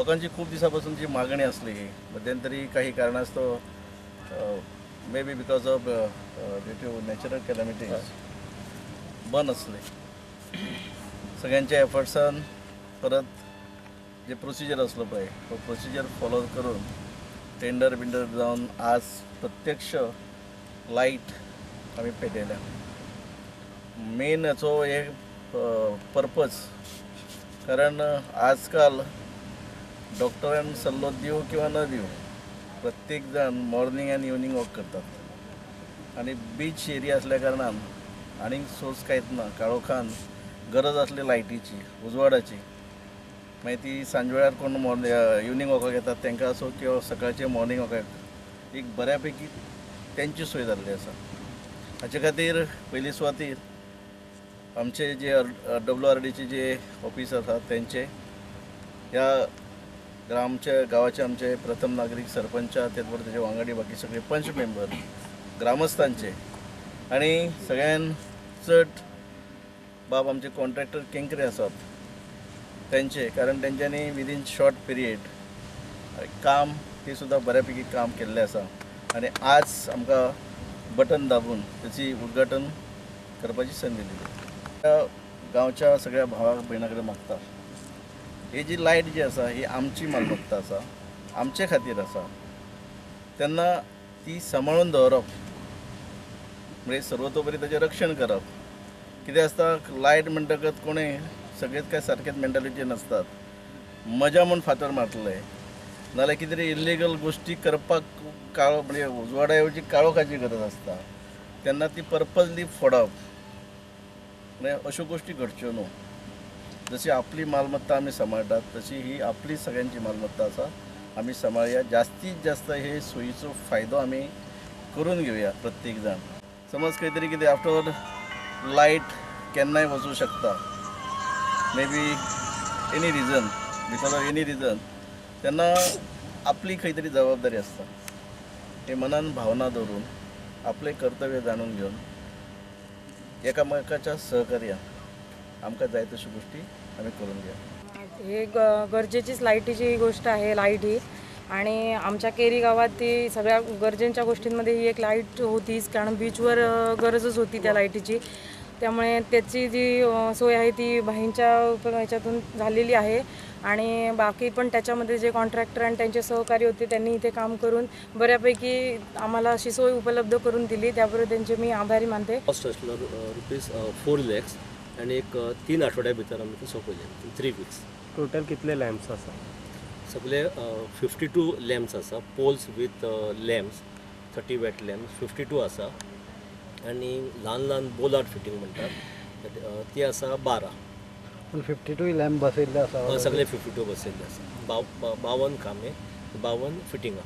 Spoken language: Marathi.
लोकांची खूप दिवसापासूनची मागणी असली मध्यंतरी काही कारणास्तव maybe because of due to natural calamities बंद असले सगळ्यांच्या एफर्ट्सान परत जे प्रोसिजर असलं पाहिजे तो प्रोसिजर फॉलो करून टेंडर बिंडर जाऊन आज प्रत्यक्ष लाईट आम्ही पेटयल्या. मेन याचो एक पर्पज कारण आजकाल डॉक्टरांनी सल्लो दिव किंवा न दिव प्रत्येक जण मॉर्निंग अँड इव्हनिंग वॉक करतात आणि बीच एरिया असल्या कारणान आणि सोर्स काहीच ना काळोखान गरज असली लायटीची उजवाडाची मागीर ती सांजवेळार कोण इव्हनिंग वॉकाक येतात तांकां असो किंवा सकाळचे मॉर्निंग वॉकाक एक बऱ्यापैकी त्यांची सोय जाल्ली आसा. हाचे खातीर पयली सुवातेर आमचे जे WRDचे जे ऑफिस आसा त्यांचे ह्या आमच्या गावाचे आमचे प्रथम नागरिक सरपंच तेच बरोबर त्याचे वांगडी बाकी सगळे पंच मेंबर ग्रामस्थांचे आणि सगळ्यान चड बाब आमचे कॉन्ट्रॅक्टर केंकरे आसात त्यांचे कारण तेंच्यांनी विदीन शॉर्ट पिरियड काम ते सुद्धा बऱ्यापैकी काम केल्लें आसा आणि आज आमकां बटन दाबून त्याची उद्घाटन करपाची संधी दिली. गांवच्या सगळ्या भावाक भयणां कडेन मागता ही जी लायट जी आसा ही आमची मालमत्ता आसा आमचे खातीर आसा तेन्ना ती सांबाळून दवरप म्हणजे सर्वतोपरी ताचें रक्षण करप. कितें आसता लायट म्हणटकच कोणें सगळेच काय सारकेच मेंटॅलिटी नसतात मजा म्हूण फातर मारतले नाल्यार कितें तरी इल्लिगल गोश्टी करपाक काळो म्हणजे उजवाडा ऐवजी काळोखाची गरज आसता तेन्ना ती पर्पजली फोडप म्हणजे अश्यो गोश्टी घडच्यो न्हू. जशी आपली मालमत्ता आमी सांबाळटात तशी ही आपली सगळ्यांची मालमत्ता आसा आमी सांबाळया. जास्तीत जास्त हे सोयीचो फायदो आमी करून घेवया प्रत्येक जाण. समज खंय तरी कितें आफ्टर लायट केन्नाय वचूं शकता may be any region because of any region तेन्ना आपली खंय तरी जबाबदारी आसता हे मनान भावना दवरून आपले कर्तव्य जाणून घेवन एकामेकाच्या सहकार्यान आमकां जाय तश्यो गोश्टी आमी करून घेवया. हे गरजेचीच लाईटीची गोष्ट आहे लाईट ही आणि आमच्या केरी गावात ती सगळ्या गरजेच्या गोष्टींमध्ये ही एक लाईट होतीच कारण बीचवर गरजच होती त्या लाईटीची. त्यामुळे त्याची जी सोय आहे ती भाईंच्या ह्याच्यातून झालेली आहे आणि बाकी पण त्याच्यामध्ये जे कॉन्ट्रॅक्टर आणि त्यांचे सहकारी होते त्यांनी इथे काम करून बऱ्यापैकी आम्हाला अशी सोय उपलब्ध करून दिली त्याबरोबर त्यांचे मी आभारी मानते. कॉस्ट असणार ₹4 lakhs आणि एक 3 आठवड्या भितर आमी ते सोंपयले 3 weeks. टोटल कितले लॅम्प्स आसा? सगळे 52 लॅम्प्स आसा poles with lamps 30 watt lamps 52 आसा आणि ल्हान ल्हान बोलार्ड फिटींग म्हणटात ती आसा 12. पूण 52 लॅम्प बसयल्ले आसा? सगळे 52 बसयल्ले आसा 52 कामे 52 फिटिंगां.